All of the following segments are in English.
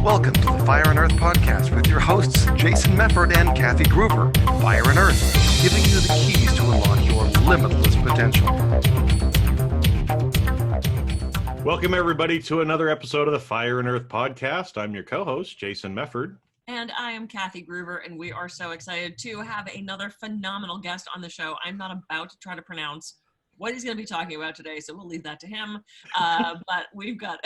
Welcome to the Fire and Earth podcast with your hosts, Jason Mefford and Kathy Gruver. Fire and Earth, giving you the keys to unlock your limitless potential. Welcome, everybody, to another episode of the Fire and Earth podcast. I'm your co-host, Jason Mefford. And I am Kathy Gruver, and we are so excited to have another phenomenal guest on the show. I'm not about to try to pronounce what he's going to be talking about today, so we'll leave that to him. But we've got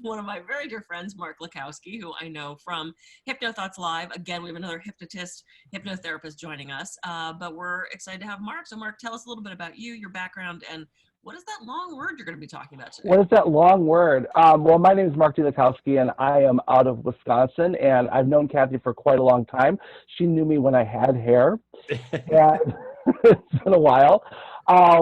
one of my very dear friends, Mark Lakowski, who I know from Hypno Thoughts Live. Again, we have another hypnotist, hypnotherapist joining us, but we're excited to have Mark. So Mark, tell us a little bit about you, your background, and what is that long word you're going to be talking about today? What is that long word? Well, my name is Mark Lakowski, and I am out of Wisconsin, and I've known Kathy for quite a long time. She knew me when I had hair, and it's been a while. I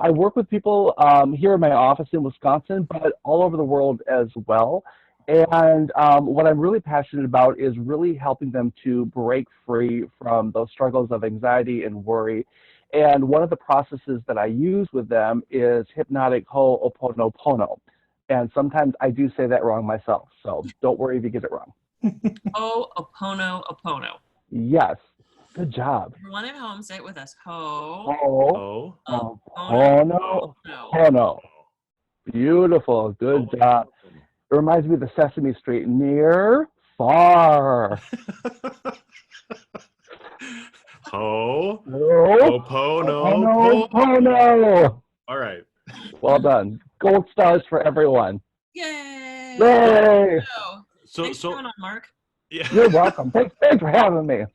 work with people here in my office in Wisconsin, but all over the world as well. And what I'm really passionate about is really helping them to break free from those struggles of anxiety and worry. And one of the processes that I use with them is hypnotic Ho'oponopono. And sometimes I do say that wrong myself, so don't worry if you get it wrong. Ho'oponopono. Yes. Good job. Everyone at home, say it with us. Ho'oponopono. Beautiful. Good job. It reminds me of the Sesame Street. Near, far. Ho'oponopono. All right. Well done. Gold stars for everyone. Yay! Yay! Thanks for coming on, Mark. Yeah. You're welcome. Thanks for having me.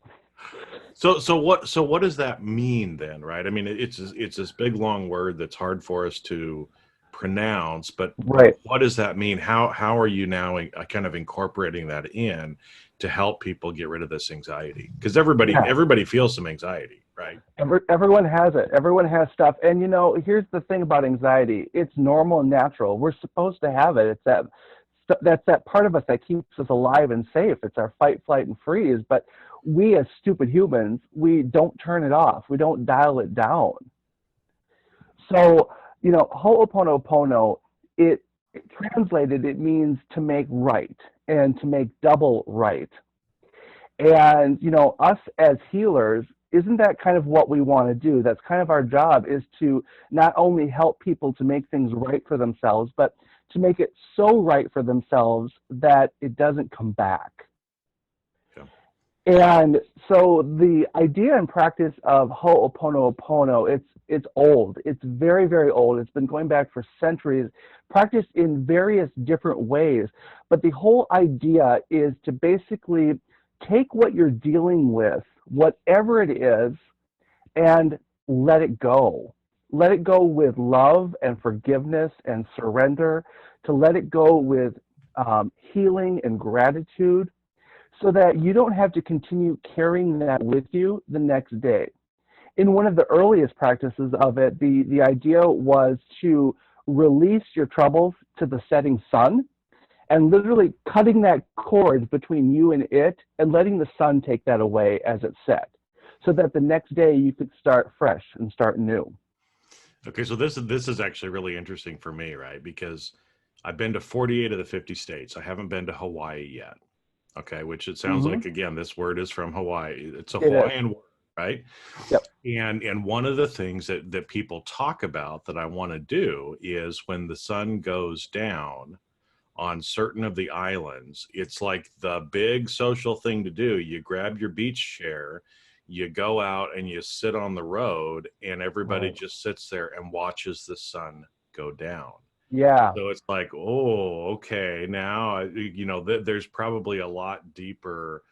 So what does that mean then, right? I mean, it's this big long word that's hard for us to pronounce, but right. What does that mean? How are you now kind of incorporating that in to help people get rid of this anxiety? Because everybody feels some anxiety, right? Everyone has it. Everyone has stuff. And here's the thing about anxiety. It's normal and natural. We're supposed to have it. That's that part of us that keeps us alive and safe. It's our fight, flight, and freeze. But we as stupid humans, we don't turn it off. We don't dial it down. So, Ho'oponopono, it translated, it means to make right and to make double right. And, us as healers, isn't that kind of what we want to do? That's kind of our job, is to not only help people to make things right for themselves, but to make it so right for themselves that it doesn't come back. And so the idea and practice of Ho'oponopono, it's old. It's very, very old. It's been going back for centuries, practiced in various different ways. But the whole idea is to basically take what you're dealing with, whatever it is, and let it go. Let it go with love and forgiveness and surrender, to let it go with healing and gratitude, so that you don't have to continue carrying that with you the next day. In one of the earliest practices of it, the idea was to release your troubles to the setting sun, and literally cutting that cord between you and it and letting the sun take that away as it set, so that the next day you could start fresh and start new. Okay, so this is actually really interesting for me, right? Because I've been to 48 of the 50 states. I haven't been to Hawaii yet. Okay, which it sounds like, again, this word is from Hawaii. It's a Hawaiian word, right? Yep. And one of the things that people talk about that I want to do is when the sun goes down on certain of the islands, it's like the big social thing to do. You grab your beach chair, you go out and you sit on the road, and everybody just sits there and watches the sun go down. Yeah. So it's like, oh, okay. Now, there's probably a lot deeper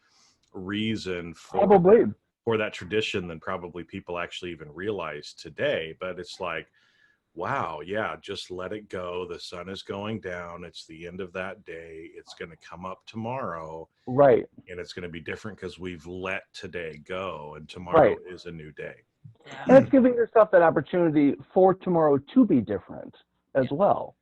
reason for that tradition than probably people actually even realize today. But it's like, wow, yeah, just let it go. The sun is going down. It's the end of that day. It's going to come up tomorrow. Right. And it's going to be different because we've let today go, and tomorrow is a new day. And it's giving yourself that opportunity for tomorrow to be different as well.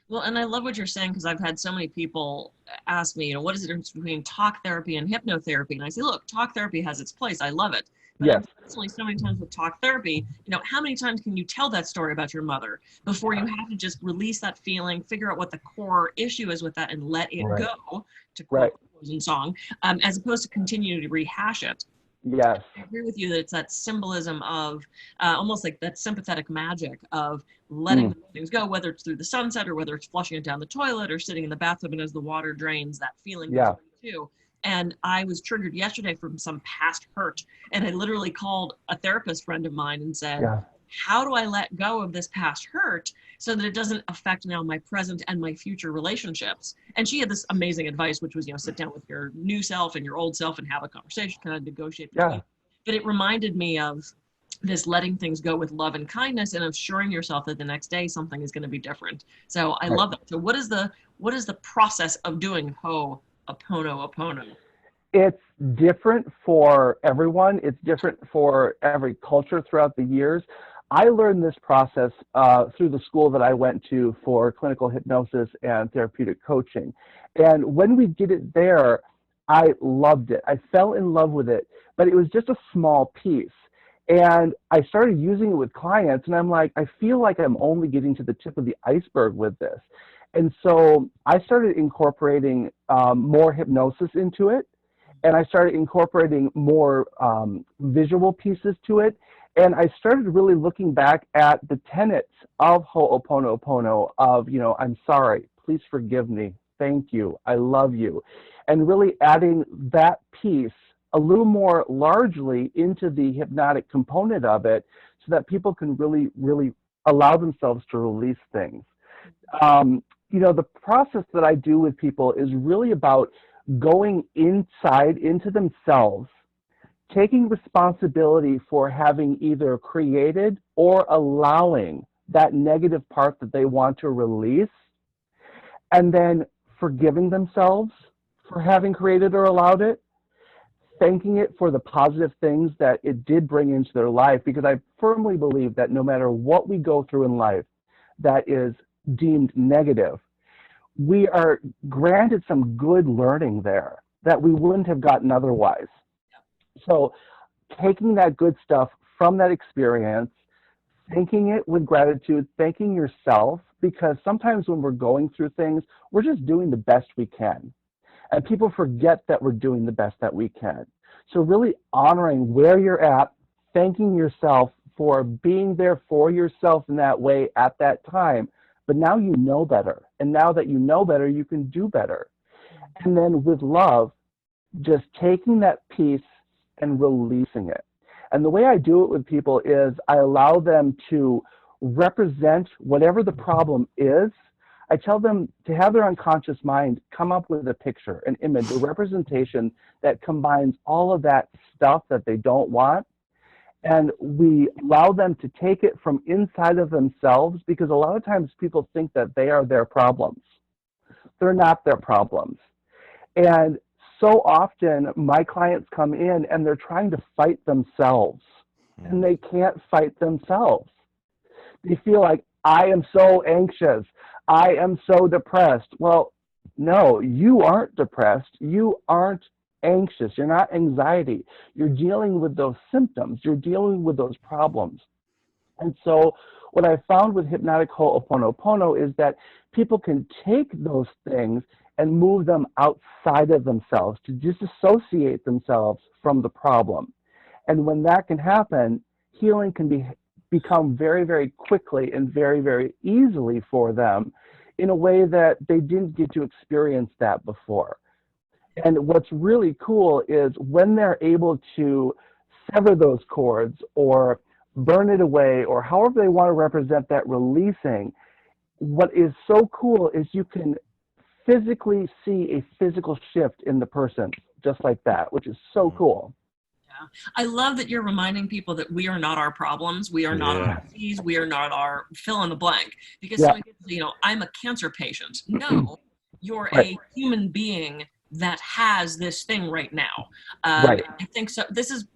Well, and I love what you're saying, because I've had so many people ask me, what is the difference between talk therapy and hypnotherapy? And I say, look, talk therapy has its place. I love it. But Yes. unfortunately, so many times with talk therapy, how many times can you tell that story about your mother before you have to just release that feeling, figure out what the core issue is with that, and let it Right. go, to Right. quote Frozen song, as opposed to continuing to rehash it. Yes. I agree with you that it's that symbolism of almost like that sympathetic magic of letting things go, whether it's through the sunset or whether it's flushing it down the toilet or sitting in the bathtub, and as the water drains, that feeling goes Yeah. away too. And I was triggered yesterday from some past hurt, and I literally called a therapist friend of mine and said, Yeah. how do I let go of this past hurt so that it doesn't affect now my present and my future relationships? And she had this amazing advice, which was, sit down with your new self and your old self and have a conversation, kind of negotiate between. Yeah. But it reminded me of this letting things go with love and kindness, and assuring yourself that the next day something is going to be different. So I love that. So what is the process of doing Ho'oponopono? It's different for everyone. It's different for every culture throughout the years. I learned this process through the school that I went to for clinical hypnosis and therapeutic coaching. And when we did it there, I loved it. I fell in love with it, but it was just a small piece. And I started using it with clients, and I'm like, I feel like I'm only getting to the tip of the iceberg with this. And so I started incorporating more hypnosis into it, and I started incorporating more visual pieces to it. And I started really looking back at the tenets of Ho'oponopono of, I'm sorry, please forgive me, thank you, I love you. And really adding that piece a little more largely into the hypnotic component of it so that people can really, really allow themselves to release things. The process that I do with people is really about going inside into themselves, taking responsibility for having either created or allowing that negative part that they want to release, and then forgiving themselves for having created or allowed it, thanking it for the positive things that it did bring into their life, because I firmly believe that no matter what we go through in life that is deemed negative, we are granted some good learning there that we wouldn't have gotten otherwise. So taking that good stuff from that experience, thanking it with gratitude, thanking yourself, because sometimes when we're going through things, we're just doing the best we can. And people forget that we're doing the best that we can. So really honoring where you're at, thanking yourself for being there for yourself in that way at that time. But now you know better. And now that you know better, you can do better. And then with love, just taking that piece and releasing it. And the way I do it with people is I allow them to represent whatever the problem is. I tell them to have their unconscious mind come up with a picture, an image, a representation that combines all of that stuff that they don't want. And we allow them to take it from inside of themselves, because a lot of times people think that they are their problems. They're not their problems. And so often my clients come in and they're trying to fight themselves, and they can't fight themselves. They feel like, I am so anxious, I am so depressed. Well, no, you aren't depressed. You aren't anxious. You're not anxiety. You're dealing with those symptoms. You're dealing with those problems. And so what I found with hypnotic Ho'oponopono is that people can take those things and move them outside of themselves, to disassociate themselves from the problem. And when that can happen, healing can become very, very quickly and very, very easily for them in a way that they didn't get to experience that before. And what's really cool is when they're able to sever those cords or burn it away, or however they want to represent that releasing, what is so cool is you can physically see a physical shift in the person just like that, which is so cool. Yeah. I love that you're reminding people that we are not our problems. We are not our disease. We are not our fill in the blank. Because so I'm a cancer patient. No, you're a human being that has this thing right now. I think so. This is,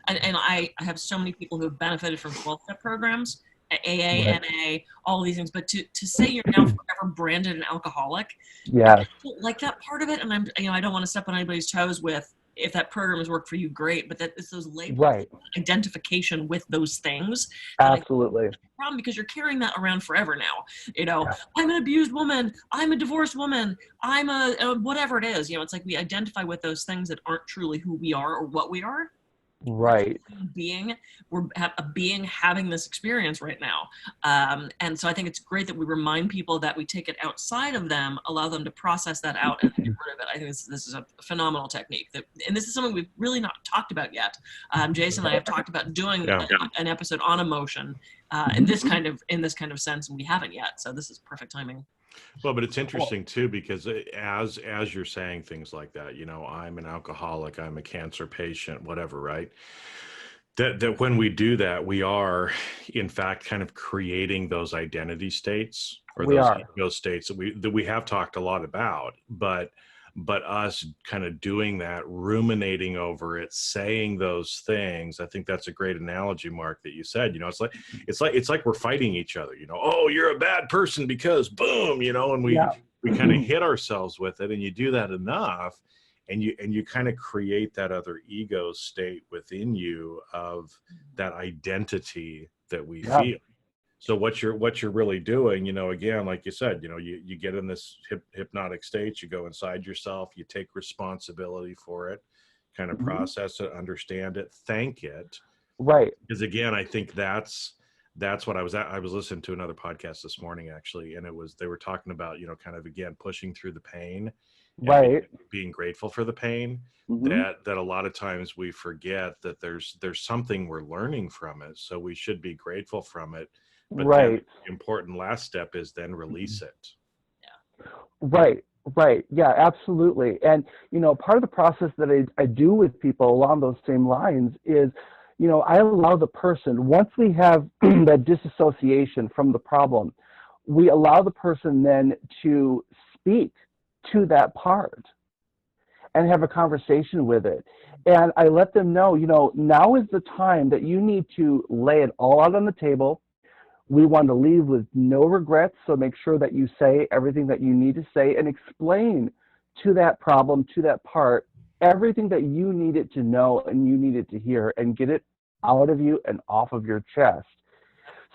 and I have so many people who have benefited from 12-step programs, AA, NA, all these things. But to say you're now forever branded an alcoholic, I don't like that part of it. And I don't want to step on anybody's toes with, if that program has worked for you, great, but that it's those labels, Right. identification with those things. Absolutely. Problem, because you're carrying that around forever now. You know, Yeah. I'm an abused woman, I'm a divorced woman, I'm a whatever it is. You know, it's like we identify with those things that aren't truly who we are or what we are. Right. We're a being having this experience right now. And so I think it's great that we remind people that we take it outside of them, allow them to process that out and get rid of it. I think this is a phenomenal technique, and this is something we've really not talked about yet. Jason and I have talked about doing an episode on emotion in this kind of sense, and we haven't yet. So this is perfect timing. Well, but it's interesting too, because as you're saying things like that, you know, I'm an alcoholic, I'm a cancer patient, whatever, right? That when we do that, we are in fact kind of creating those identity states or those states that we have talked a lot about, but us kind of doing that, ruminating over it, saying those things. I think that's a great analogy, Mark, that you said. You know, it's like we're fighting each other. You know, oh, you're a bad person because boom, you know, and we kind of hit ourselves with it. And you do that enough, and you kind of create that other ego state within you of that identity that we feel. So what you're really doing, you know, again, like you said, you know, you get in this hypnotic state, you go inside yourself, you take responsibility for it, kind of process it, understand it, thank it. Right. Because again, I think that's what I was listening to another podcast this morning, actually, and they were talking about, you know, kind of, again, pushing through the pain, right, being grateful for the pain. That a lot of times we forget that there's something we're learning from it, so we should be grateful from it. But then the important last step is then release it. Right. Yeah, absolutely. And, you know, part of the process that I do with people along those same lines is, you know, I allow the person, once we have that disassociation from the problem, we allow the person then to speak to that part and have a conversation with it. And I let them know, you know, now is the time that you need to lay it all out on the table. We want to leave with no regrets, so make sure that you say everything that you need to say and explain to that problem, to that part, everything that you needed to know and you needed to hear, and get it out of you and off of your chest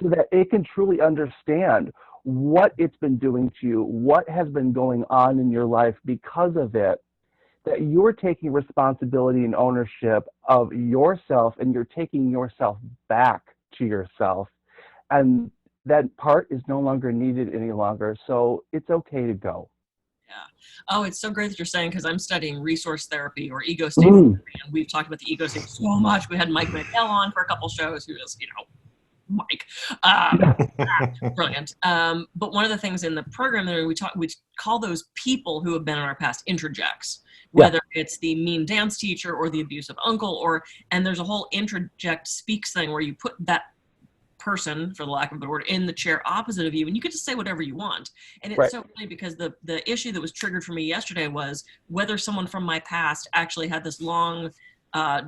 so that it can truly understand what it's been doing to you, what has been going on in your life because of it, that you're taking responsibility and ownership of yourself, and you're taking yourself back to yourself. And that part is no longer needed any longer. So it's okay to go. Yeah. Oh, it's so great that you're saying, because I'm studying resource therapy or ego state therapy, and we've talked about the ego state so much. We had Mike Mandel on for a couple shows, who is, you know, Mike. Brilliant. But one of the things in the program that we call those people who have been in our past interjects, whether it's the mean dance teacher or the abusive uncle, and there's a whole interject speaks thing where you put that person, for the lack of a better word, in the chair opposite of you, and you get to say whatever you want. And it's so funny, because the issue that was triggered for me yesterday was whether someone from my past actually had this long,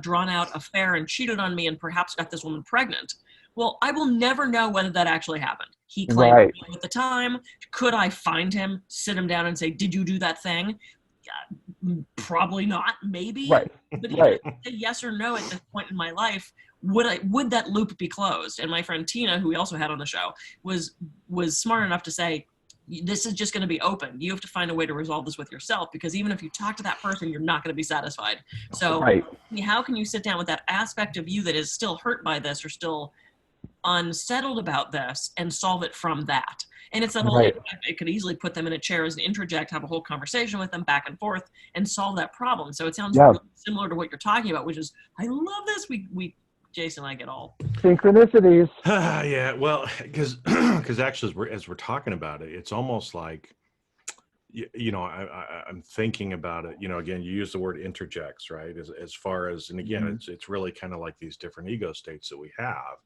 drawn out affair and cheated on me and perhaps got this woman pregnant. Well, I will never know whether that actually happened. He claimed at the time. Could I find him, sit him down, and say, "Did you do that thing?" Yeah, probably not. Maybe. But even if I say yes or no at this point in my life, would that loop be closed? And my friend Tina, who we also had on the show, was smart enough to say, this is just going to be open. You have to find a way to resolve this with yourself, because even if you talk to that person, you're not going to be satisfied. So how can you sit down with that aspect of you that is still hurt by this or still unsettled about this and solve it from that? And it's that whole, it could easily put them in a chair as an interject, have a whole conversation with them back and forth and solve that problem. So it sounds really similar to what you're talking about, which is, I love this. We Jason and I get all synchronicities. Yeah, well, because actually, as we're talking about it, it's almost like, you know, I'm thinking about it. You know, again, you use the word interjects, right? As far as, and again, it's really kind of like these different ego states that we have,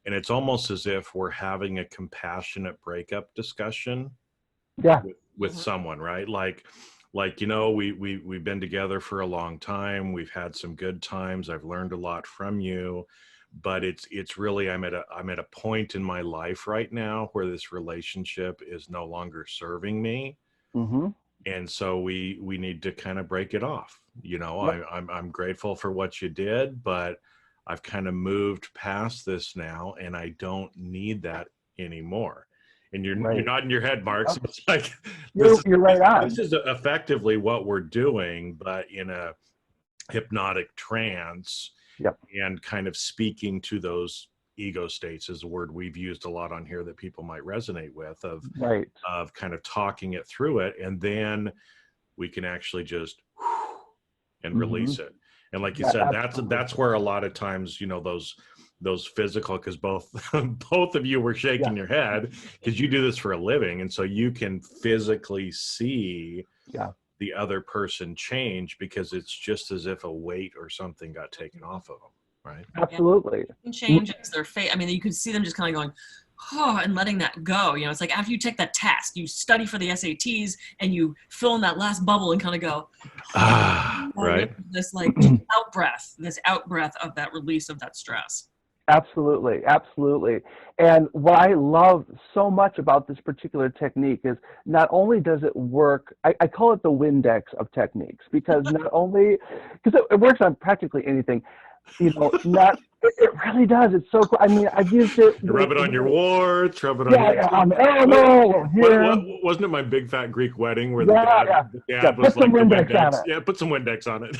and it's almost as if we're having a compassionate breakup discussion, with someone, right? Like, you know, we've been together for a long time. We've had some good times. I've learned a lot from you, but it's really, I'm at a point in my life right now where this relationship is no longer serving me. And so we need to kind of break it off. You know, I'm grateful for what you did, but I've kind of moved past this now, and I don't need that anymore. And you're nodding your head, Mark. So it's like you're right on. This is effectively what we're doing, but in a hypnotic trance, and kind of speaking to those ego states is a word we've used a lot on here that people might resonate with, of kind of talking it through it, and then we can actually just and release it. And like you said, that's where a lot of times, you know, those physical, because both of you were shaking your head because you do this for a living, and so you can physically see the other person change, because it's just as if a weight or something got taken off of them, right? Absolutely. It changes their face. I mean, you can see them just kind of going, oh, and letting that go. You know, it's like after you take that test, you study for the SATs, and you fill in that last bubble and kind of go, right? This like out breath of that release of that stress. Absolutely, absolutely. And what I love so much about this particular technique is not only does it work, I call it the Windex of techniques, because it works on practically anything. You know, it really does. It's so cool. I mean, I've used it. You rub it on your warts, rub it on your elbow. Wasn't it My Big Fat Greek Wedding where the dad was like the Windex? Yeah, put some Windex on it.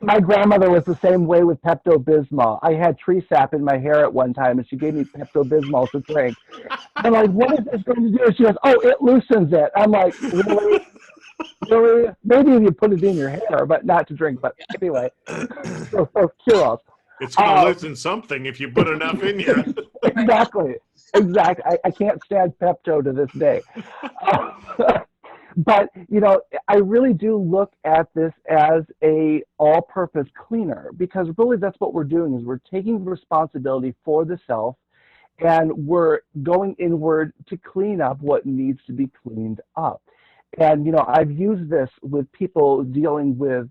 my grandmother was the same way with Pepto-Bismol. I had tree sap in my hair at one time, and she gave me Pepto-Bismol to drink. I'm like, what is this going to do? She goes, oh, it loosens it. I'm like, really? Really? Maybe if you put it in your hair, but not to drink. But anyway, so curious. It's going to loosen something if you put enough in you. Exactly. I can't stand Pepto to this day. But, you know, I really do look at this as a all-purpose cleaner, because really that's what we're doing, is we're taking responsibility for the self, and we're going inward to clean up what needs to be cleaned up. And, you know, I've used this with people dealing with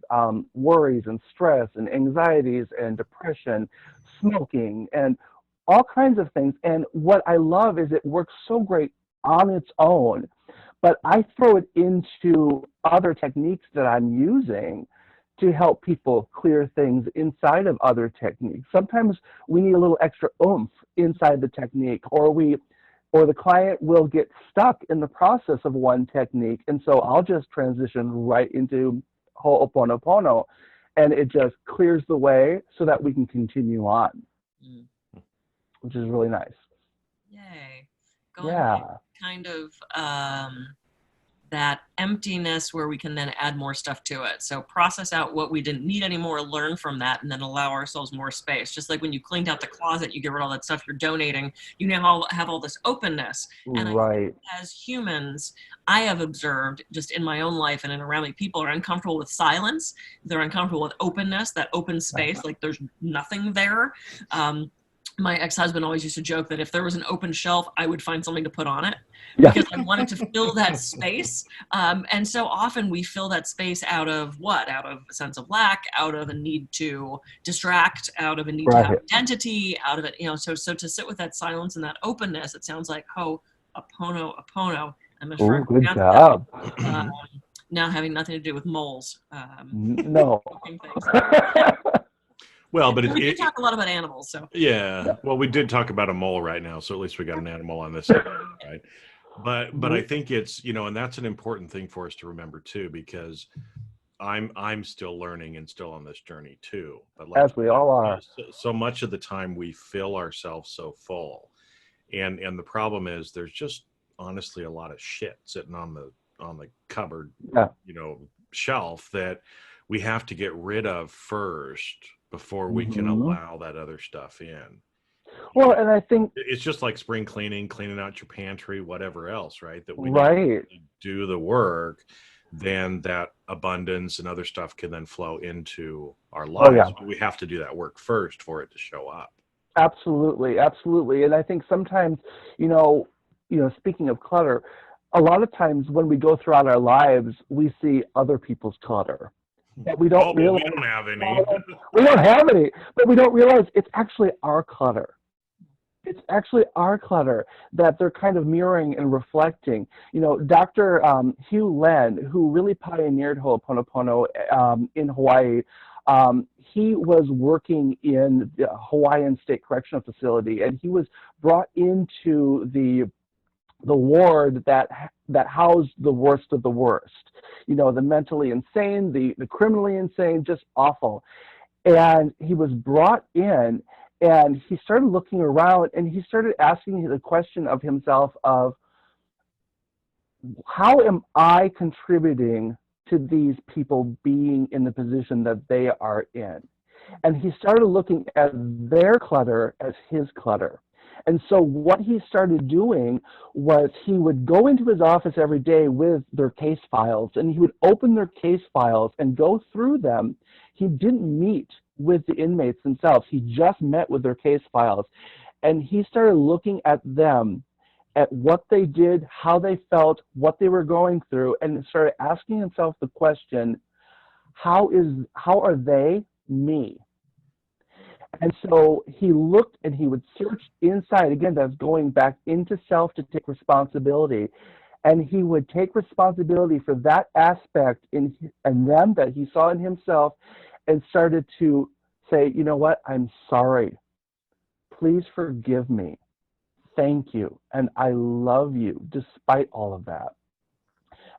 worries and stress and anxieties and depression, smoking, and all kinds of things. And what I love is it works so great on its own, but I throw it into other techniques that I'm using to help people clear things inside of other techniques. Sometimes we need a little extra oomph inside the technique, or the client will get stuck in the process of one technique. And so I'll just transition right into Ho'oponopono, and it just clears the way so that we can continue on, which is really nice. Yay. Kind of that emptiness where we can then add more stuff to it. So process out what we didn't need anymore, learn from that, and then allow ourselves more space. Just like when you cleaned out the closet, you get rid of all that stuff you're donating, you now have all this openness. And I think as humans, I have observed just in my own life and in around me, people are uncomfortable with silence. They're uncomfortable with openness, that open space, like there's nothing there. My ex-husband always used to joke that if there was an open shelf, I would find something to put on it, because I wanted to fill that space. And so often we fill that space out of what? Out of a sense of lack, out of a need to distract, out of a need to have identity, out of it, you know, so to sit with that silence and that openness, it sounds like Ho'oponopono. I'm sure good job. Now having nothing to do with moles. No. Well, but we did talk a lot about animals, so. Yeah. Well, we did talk about a mole right now, so at least we got an animal on this side, right? But I think it's, you know, and that's an important thing for us to remember too, because I'm still learning and still on this journey too. But like, as we all are. So much of the time we fill ourselves so full, and the problem is there's just honestly a lot of shit sitting on the cupboard, you know, shelf that we have to get rid of first before we can allow that other stuff in. Well, and I think it's just like spring cleaning out your pantry, whatever else, right? That we do the work, then that abundance and other stuff can then flow into our lives. But we have to do that work first for it to show up. Absolutely, absolutely. And I think sometimes, you know, speaking of clutter, a lot of times when we go throughout our lives, we see other people's clutter. But we don't realize we don't have any. We don't have any, but we don't realize it's actually our clutter. It's actually our clutter that they're kind of mirroring and reflecting. You know, Dr. Hugh Len, who really pioneered Ho'oponopono in Hawaii, he was working in the Hawaiian State Correctional Facility, and he was brought into the ward that housed the worst of the worst. You know, the mentally insane, the criminally insane, just awful. And he was brought in, and he started looking around, and he started asking the question of himself of, how am I contributing to these people being in the position that they are in? And he started looking at their clutter as his clutter. And so what he started doing was he would go into his office every day with their case files, and he would open their case files and go through them. He didn't meet with the inmates themselves. He just met with their case files. And he started looking at them, at what they did, how they felt, what they were going through, and started asking himself the question, how are they me? And so he looked, and he would search inside. Again, that's going back into self to take responsibility. And he would take responsibility for that aspect in them that he saw in himself, and started to say, you know what, I'm sorry. Please forgive me. Thank you. And I love you despite all of that.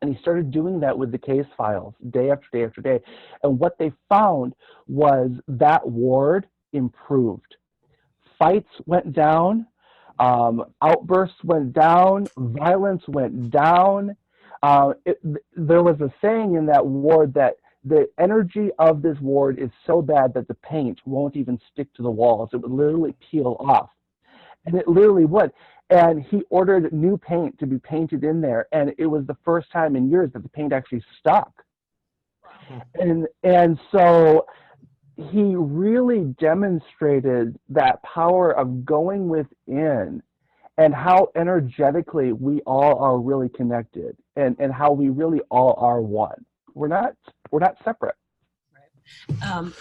And he started doing that with the case files day after day after day. And what they found was that ward improved. Fights went down, outbursts went down, violence went down. There was a saying in that ward that the energy of this ward is so bad that the paint won't even stick to the walls. It would literally peel off. And it literally would. And he ordered new paint to be painted in there. And it was the first time in years that the paint actually stuck. And so he really demonstrated that power of going within, and how energetically we all are really connected, and how we really all are one. We're not separate. Right.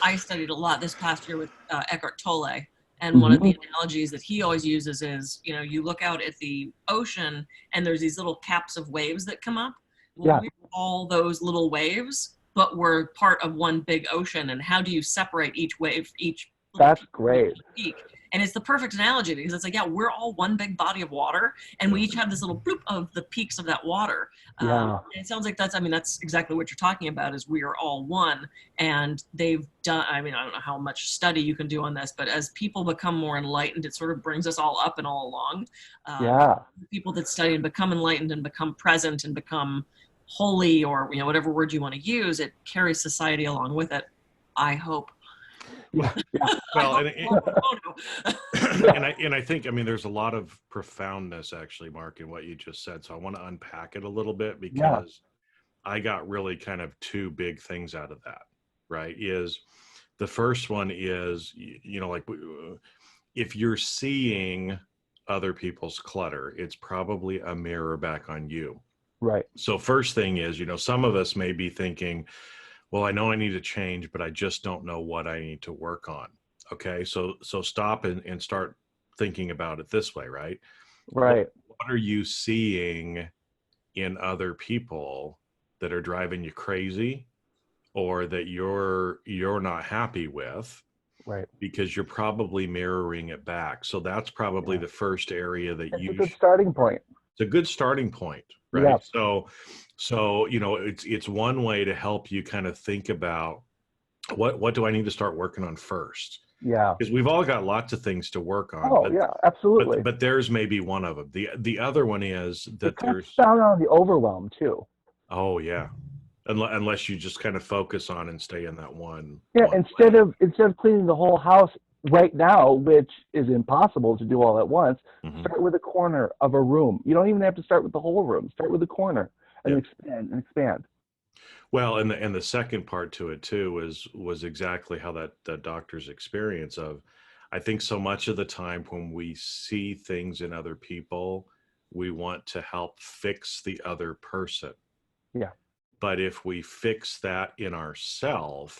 I studied a lot this past year with Eckhart Tolle, and one of the analogies that he always uses is, you know, you look out at the ocean and there's these little caps of waves that come up. Well, we're all those little waves, but we're part of one big ocean. And how do you separate each wave, That's great. peak? And it's the perfect analogy, because it's like, yeah, we're all one big body of water, and we each have this little bloop of the peaks of that water. And it sounds like that's exactly what you're talking about, is we are all one. And they've done, I don't know how much study you can do on this, but as people become more enlightened, it sort of brings us all up and all along. People that study and become enlightened and become present and become holy, or, you know, whatever word you want to use, it carries society along with it, I hope. Well, and I think, there's a lot of profoundness actually, Mark, in what you just said. So I want to unpack it a little bit, because I got really kind of two big things out of that, right? Is the first one is, you know, like, if you're seeing other people's clutter, it's probably a mirror back on you. Right. So first thing is, you know, some of us may be thinking, well, I know I need to change, but I just don't know what I need to work on. Okay. So stop and start thinking about it this way, right? Right. What are you seeing in other people that are driving you crazy, or that you're not happy with? Right. Because you're probably mirroring it back. So that's probably the first area that it's a good starting point. It's a good starting point, right? So, you know, it's one way to help you kind of think about what do I need to start working on first? Yeah. Because we've all got lots of things to work on. Oh, yeah, absolutely. But there's maybe one of them. The other one is that there's found on the overwhelm too. Oh yeah. Unless you just kind of focus on and stay in that one. Yeah. Instead of cleaning the whole house right now, which is impossible to do all at once, start with a corner of a room. You don't even have to start with the whole room. Start with a corner and expand. Well, and the second part to it too was exactly how that doctor's experience of, I think so much of the time when we see things in other people, we want to help fix the other person. Yeah. But if we fix that in ourselves,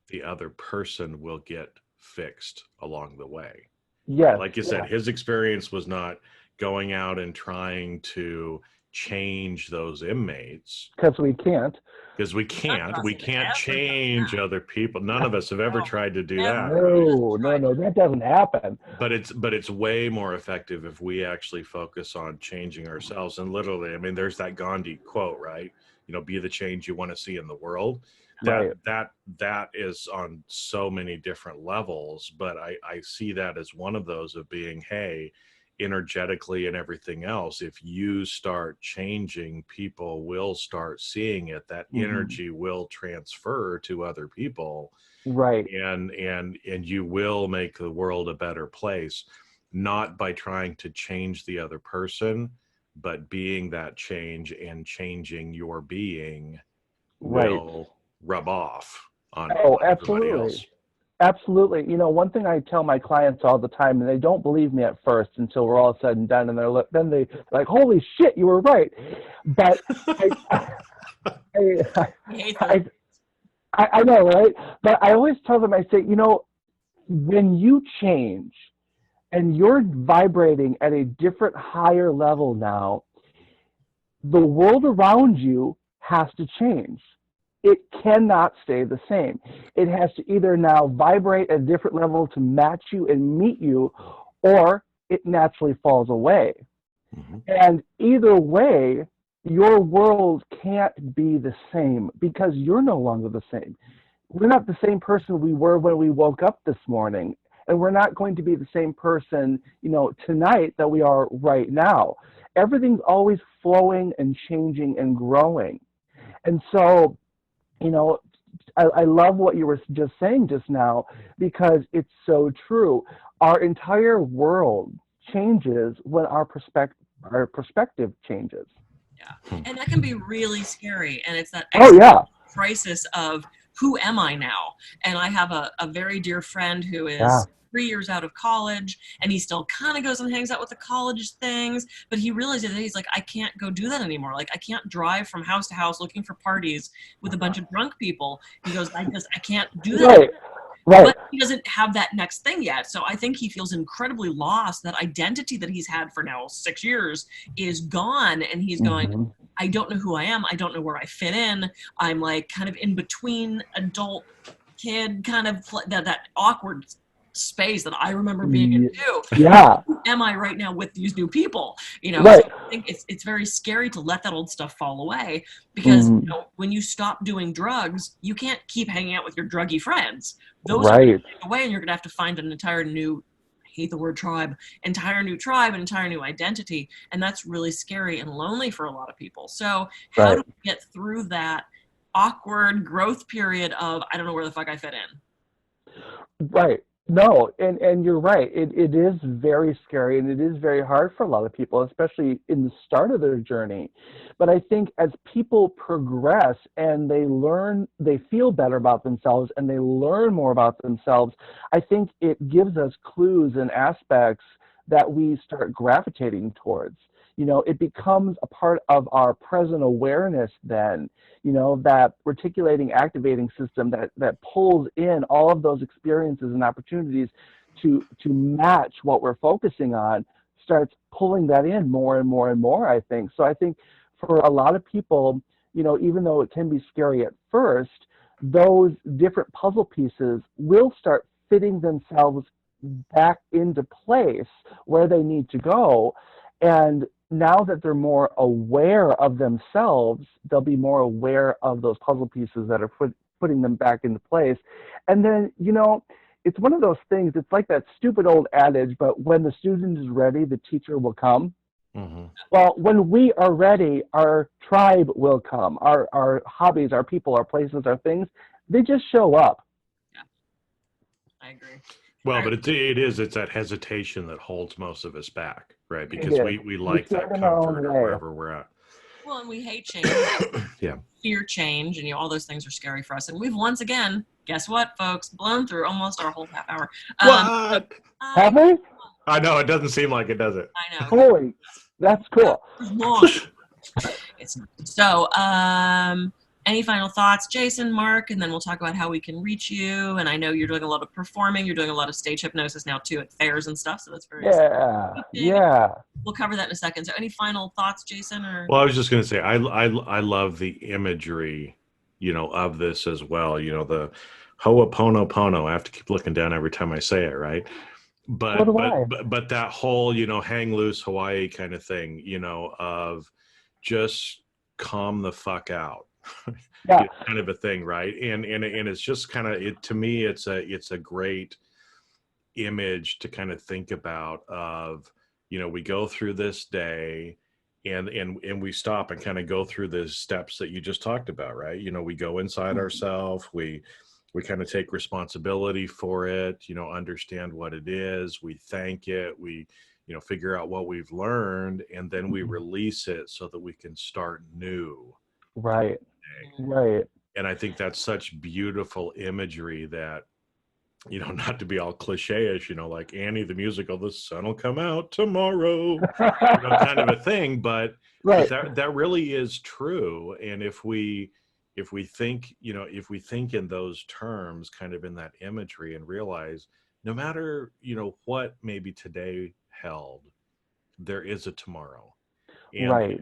the other person will get fixed along the way. Yes. Like you said, his experience was not going out and trying to change those inmates. Because we can't. Because we can't change other people. None of us have ever tried to do that. No, that doesn't happen. But it's way more effective if we actually focus on changing ourselves. And literally, I mean, there's that Gandhi quote, right? You know, be the change you want to see in the world. That is on so many different levels, but I see that as one of those of being, hey, energetically and everything else, if you start changing, people will start seeing it. That energy will transfer to other people, right? And you will make the world a better place, not by trying to change the other person, but being that change and changing your being will rub off on everybody else. Absolutely. You know, one thing I tell my clients all the time, and they don't believe me at first until we're all said and done, and then they're like, "Holy shit, you were right." But I know, right? But I always tell them, I say, you know, when you change and you're vibrating at a different, higher level now, the world around you has to change. It cannot stay the same. It has to either now vibrate at a different level to match you and meet you, or it naturally falls away. And either way, your world can't be the same because you're no longer the same. We're not the same person we were when we woke up this morning, and we're not going to be the same person, you know, tonight that we are right now. Everything's always flowing and changing and growing. And so, you know, I love what you were just saying just now, because it's so true. Our entire world changes when our perspective changes. Yeah, and that can be really scary. And it's that crisis of, who am I now? And I have a very dear friend who is 3 years out of college, and he still kind of goes and hangs out with the college things, but he realizes that he's like, I can't go do that anymore. Like, I can't drive from house to house looking for parties with a bunch of drunk people. He goes, I can't do that. But he doesn't have that next thing yet. So I think he feels incredibly lost. That identity that he's had for now 6 years is gone. And he's going, I don't know who I am. I don't know where I fit in. I'm like kind of in between adult, kid, kind of that awkward space that I remember being in too. Who am I right now with these new people? You know, so I think it's very scary to let that old stuff fall away, because you know, when you stop doing drugs, you can't keep hanging out with your druggy friends. Those are going to take away, and you're going to have to find an entire new, I hate the word tribe, entire new identity, and that's really scary and lonely for a lot of people. So how do we get through that awkward growth period of, I don't know where the fuck I fit in? No, and you're right. It is very scary, and it is very hard for a lot of people, especially in the start of their journey. But I think as people progress and they learn, they feel better about themselves and they learn more about themselves, I think it gives us clues and aspects that we start gravitating towards. You know, it becomes a part of our present awareness then, you know, that reticulating activating system that pulls in all of those experiences and opportunities to match what we're focusing on, starts pulling that in more and more and more, I think. So I think for a lot of people, you know, even though it can be scary at first, those different puzzle pieces will start fitting themselves back into place where they need to go. And now that they're more aware of themselves, they'll be more aware of those puzzle pieces that are putting them back into place. And then, you know, it's one of those things, it's like that stupid old adage, but when the student is ready, the teacher will come. Well, when we are ready, our tribe will come. Our hobbies, our people, our places, our things, they just show up. Yeah, I agree. Well, but it's that hesitation that holds most of us back, right? Because we like that comfort of wherever we're at. Well, and we hate change. Fear change, and you know, all those things are scary for us. And we've once again, guess what, folks, blown through almost our whole half hour. What? Have we? I know, it doesn't seem like it, does it? I know. Holy, that's cool. It's long. So, Any final thoughts, Jason, Mark, and then we'll talk about how we can reach you. And I know you're doing a lot of performing. You're doing a lot of stage hypnosis now too at fairs and stuff. So that's very exciting. Yeah. We'll cover that in a second. So any final thoughts, Jason? Or Well, I was just going to say, I love the imagery, of this as well. The Ho'oponopono. I have to keep looking down every time I say it, right? But that whole, hang loose Hawaii kind of thing, of just calm the fuck out. Yeah. Kind of a thing, right? And it's just kind of to me, it's a great image to kind of think about of, we go through this day and we stop and kind of go through the steps that you just talked about, right? We go inside ourselves, we kind of take responsibility for it, understand what it is, we thank it, we figure out what we've learned, and then we release it so that we can start new. Right. And I think that's such beautiful imagery that, not to be all cliche-ish, like Annie the musical, the sun will come out tomorrow, kind of a thing, but that really is true. And if we think, if we think in those terms, kind of in that imagery, and realize no matter, what maybe today held, there is a tomorrow. And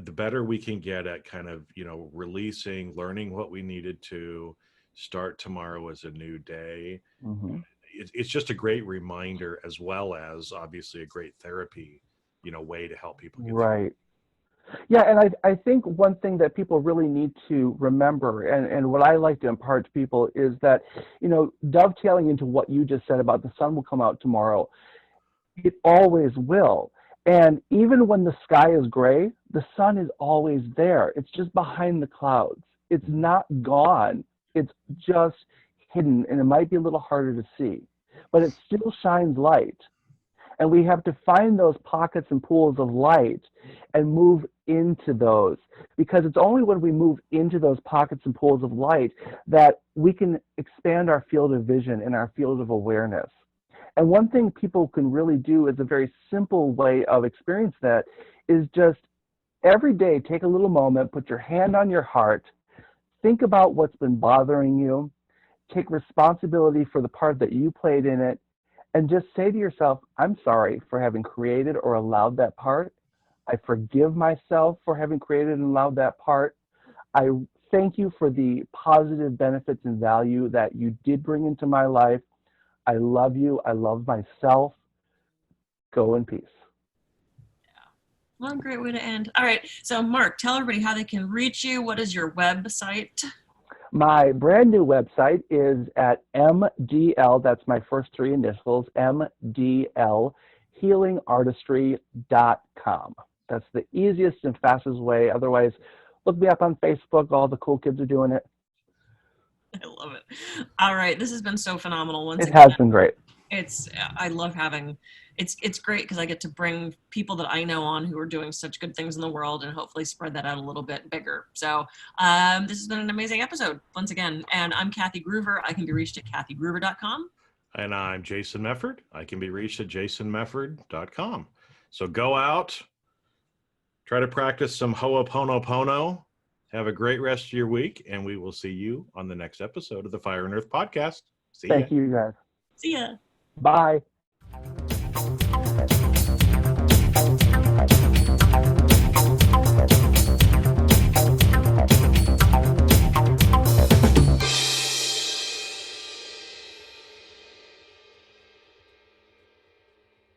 the better we can get at kind of, releasing, learning what we needed to start tomorrow as a new day. It's just a great reminder, as well as obviously a great therapy, way to help people get through. Yeah, and I think one thing that people really need to remember, and what I like to impart to people, is that, dovetailing into what you just said about the sun will come out tomorrow, it always will. And even when the sky is gray, the sun is always there. It's just behind the clouds. It's not gone. It's just hidden, and it might be a little harder to see, but it still shines light. And we have to find those pockets and pools of light and move into those, because it's only when we move into those pockets and pools of light that we can expand our field of vision and our field of awareness. And one thing people can really do is a very simple way of experiencing that is just every day, take a little moment, put your hand on your heart, think about what's been bothering you, take responsibility for the part that you played in it, and just say to yourself, I'm sorry for having created or allowed that part. I forgive myself for having created and allowed that part. I thank you for the positive benefits and value that you did bring into my life. I love you. I love myself. Go in peace. Well, great way to end. All right. So, Mark, tell everybody how they can reach you. What is your website? My brand new website is at MDL, that's my first three initials, MDL, healingartistry.com. That's the easiest and fastest way. Otherwise, look me up on Facebook. All the cool kids are doing it. I love it. All right. This has been so phenomenal. Once again, it has been great. I love having, it's great because I get to bring people that I know on who are doing such good things in the world and hopefully spread that out a little bit bigger. So this has been an amazing episode once again. And I'm Kathy Gruver. I can be reached at kathygruver.com. And I'm Jason Mefford. I can be reached at jasonmefford.com. So go out, try to practice some Ho'oponopono. Have a great rest of your week, and we will see you on the next episode of the Fire and Earth podcast. See ya. Thank you, guys. See ya. Bye.